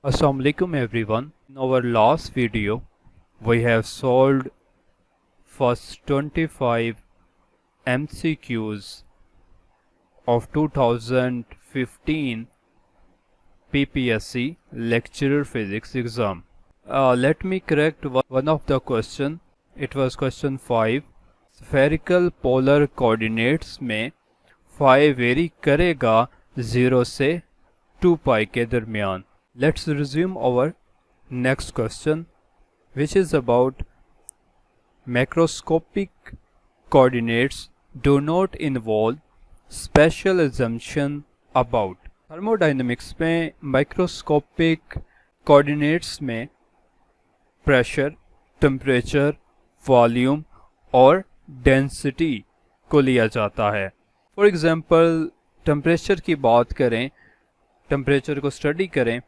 Assalamu alaikum everyone. In our last video, we have solved first 25 MCQs of 2015 PPSC Lecturer Physics exam. Let me correct one of the question. It was question 5. Spherical polar coordinates में 5 very करेगा 0 से 2 पाई के दरमियान. Let's resume our next question, which is about macroscopic coordinates do not involve special assumption about. Thermodynamics में microscopic coordinates में pressure, temperature, volume और density को लिया जाता है. For example, temperature की बात करें, temperature को स्टडी करें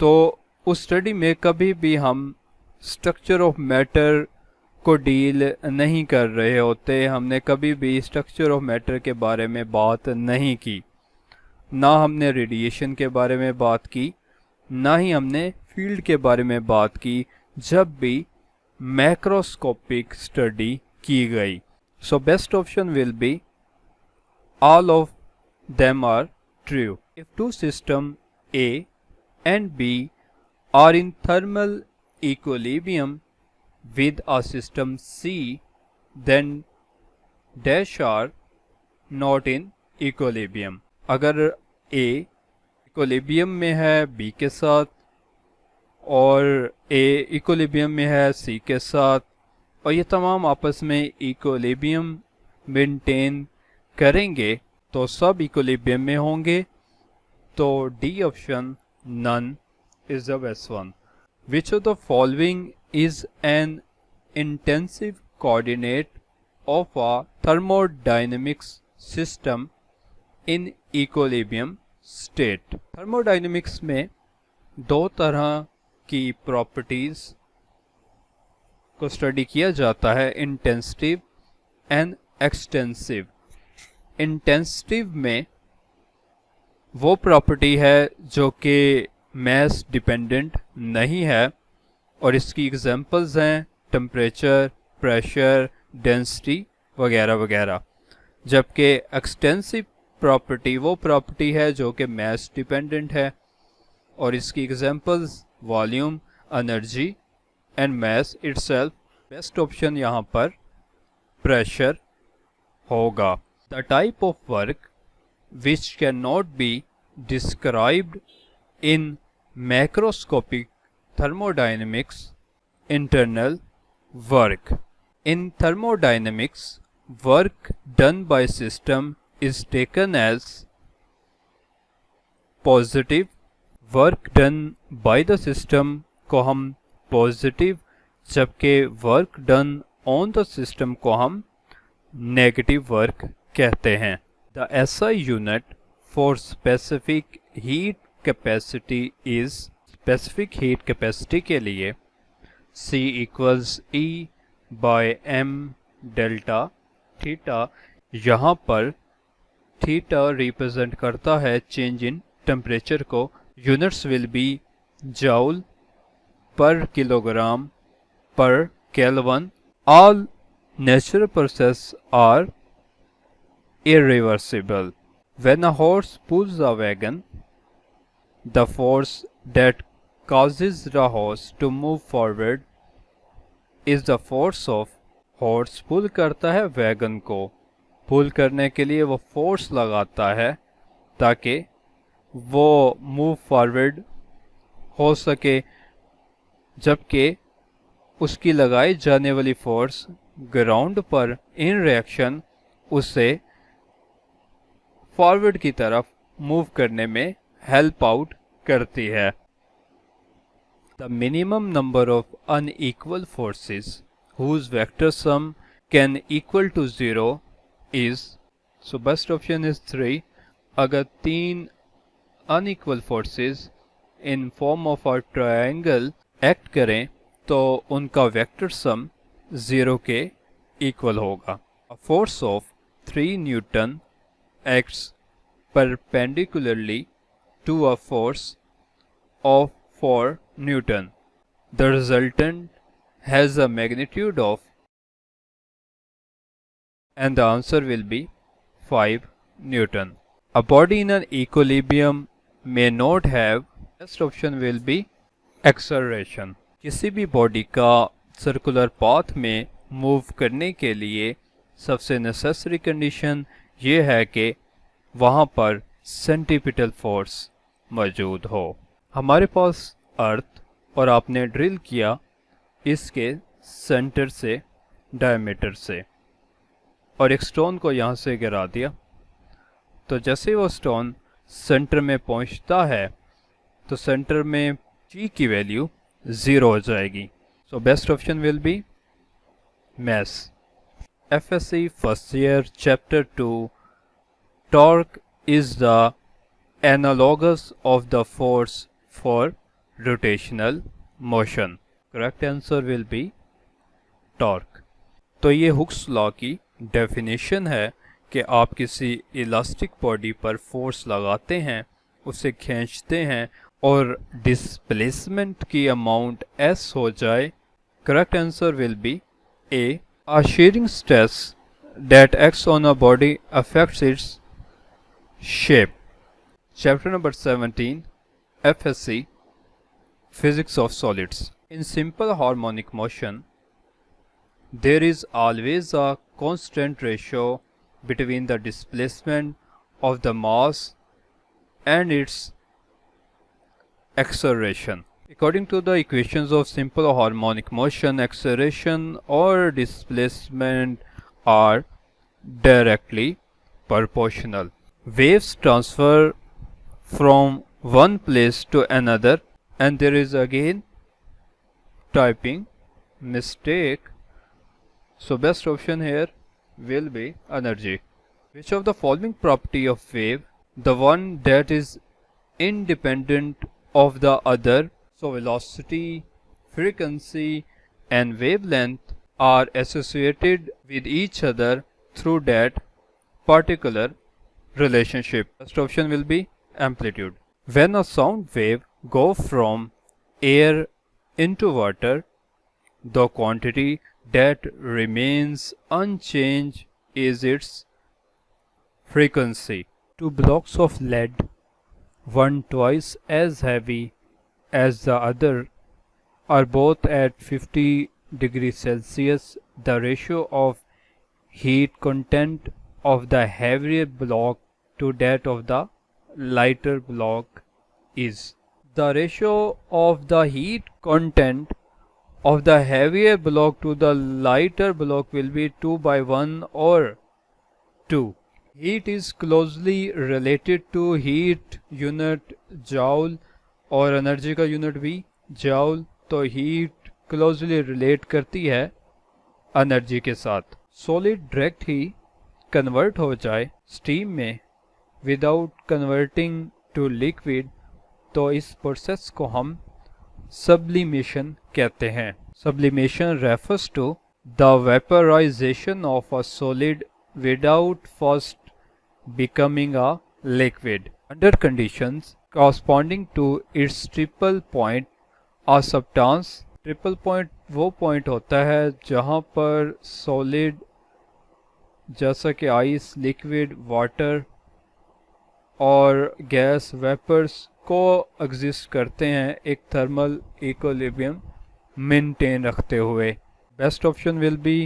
तो उस स्टडी में कभी भी हम स्ट्रक्चर ऑफ मैटर को डील नहीं कर रहे होते. हमने कभी भी स्ट्रक्चर ऑफ मैटर के बारे में बात नहीं की, ना हमने रेडिएशन के बारे में बात की, ना ही हमने फील्ड के बारे में बात की जब भी मैक्रोस्कोपिक स्टडी की गई. So best option will be all of them are true. If two system A and B are in thermal equilibrium with a system C, then dash are not in equilibrium. अगर A equilibrium में है B के साथ और A equilibrium में है C के साथ और ये तमाम आपस में equilibrium maintain करेंगे तो सब equilibrium में होंगे. तो D option none is the best one. Which of the following is an intensive coordinate of a thermodynamics system in equilibrium state? Thermodynamics में दो तरह की properties को स्टडी किया जाता है, intensive and extensive. Intensive में वो प्रॉपर्टी है जो कि मैस डिपेंडेंट नहीं है और इसकी एग्जांपल्स हैं टेम्परेचर, प्रेशर, डेंसिटी वगैरह वगैरह. जबकि एक्सटेंसिव प्रॉपर्टी वो प्रॉपर्टी है जो कि मैस डिपेंडेंट है और इसकी examples volume, energy and mess itself. Best option यहाँ पर प्रेशर होगा. The type of work which cannot be described in macroscopic thermodynamics. Internal work. In thermodynamics, work done by system is taken as positive. Work done by the system को हम positive, जबकि work done on the system को हम negative work कहते हैं. The SI unit for specific heat capacity is, specific heat capacity के लिए C equals E by M delta theta. यहाँ पर theta represent करता है change in temperature को. Units will be joule per kilogram per Kelvin. All natural processes are irreversible. When a horse pulls a wagon, the force that causes the horse to move forward is the force of horse. पुल करता है wagon को, पुल करने के लिए वो force लगाता है ताकि वो मूव फॉरवर्ड हो सके, जबकि उसकी लगाई जाने वाली फोर्स ग्राउंड पर इन रिएक्शन उसे फॉरवर्ड की तरफ मूव करने में हेल्प आउट करती है. The minimum number of unequal forces whose vector sum can equal to 0 is. So best option is 3. अगर 3 unequal forces in form of a triangle act करें तो उनका वेक्टर सम 0 के इक्वल होगा. A force of 3 of 4 Newton. The resultant has a magnitude of, and the answer will be 5 Newton. A body in an equilibrium may not have, best option will be acceleration. किसी भी body का circular path में move करने के लिए सबसे necessary condition ये है कि वहाँ पर सेंटीपिटल फोर्स मौजूद हो। हमारे पास अर्थ और आपने ड्रिल किया इसके सेंटर से, डायमीटर से, और एक स्टोन को यहाँ से गिरा दिया, तो जैसे वो स्टोन सेंटर में पहुँचता है तो सेंटर में G की वैल्यू 0 हो जाएगी। सो best option will B mass. FSC first year chapter 2 torque is the analogous of the force for rotational motion. Correct answer will be torque. तो ये हुक्स लॉ की डेफिनेशन है कि आप किसी इलास्टिक बॉडी पर फोर्स लगाते हैं, उसे खींचते हैं और डिस्प्लेसमेंट की अमाउंट s हो जाए। Correct answer will be A. A shearing stress that acts on a body affects its shape. Chapter number 17, FSC, Physics of Solids. In simple harmonic motion, there is always a constant ratio between the displacement of the mass and its acceleration. According to the equations of simple harmonic motion, acceleration or displacement are directly proportional. Waves transfer from one place to another, and there is again typing mistake. So best option here will be energy. Which of the following property of wave, the one that is independent of the other? So velocity, frequency and wavelength are associated with each other through that particular relationship. First option will be amplitude. When a sound wave goes from air into water, the quantity that remains unchanged is its frequency. Two blocks of lead, one twice as heavy as the other, are both at 50 degrees Celsius. The ratio of heat content of the heavier block to that of the lighter block is. The ratio of the heat content of the heavier block to the lighter block will be 2/1 or 2. Heat is closely related to heat unit joule और energy का unit भी joule, तो heat closely relate करती है energy के साथ। Solid direct ही convert हो जाए स्टीम में विदाउट कन्वर्टिंग टू लिक्विड, तो इस प्रोसेस को हम सब्लिमेशन कहते हैं। Sublimation refers to the vaporization of a solid without first becoming a liquid under conditions corresponding to its triple point, a substance. Triple point वो point होता है जहाँ पर सॉलिड जैसा कि आइस, लिक्विड, वाटर और गैस, वेपर्स को exist करते हैं एक थर्मल इक्विलिब्रियम मेंटेन रखते हुए। Best option will be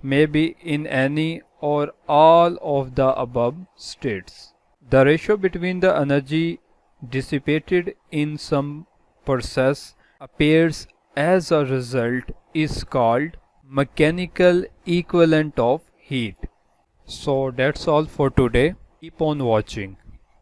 maybe in any or all of the above states. The ratio between the energy dissipated in some process appears as a result is called mechanical equivalent of heat. So that's all for today. Keep on watching.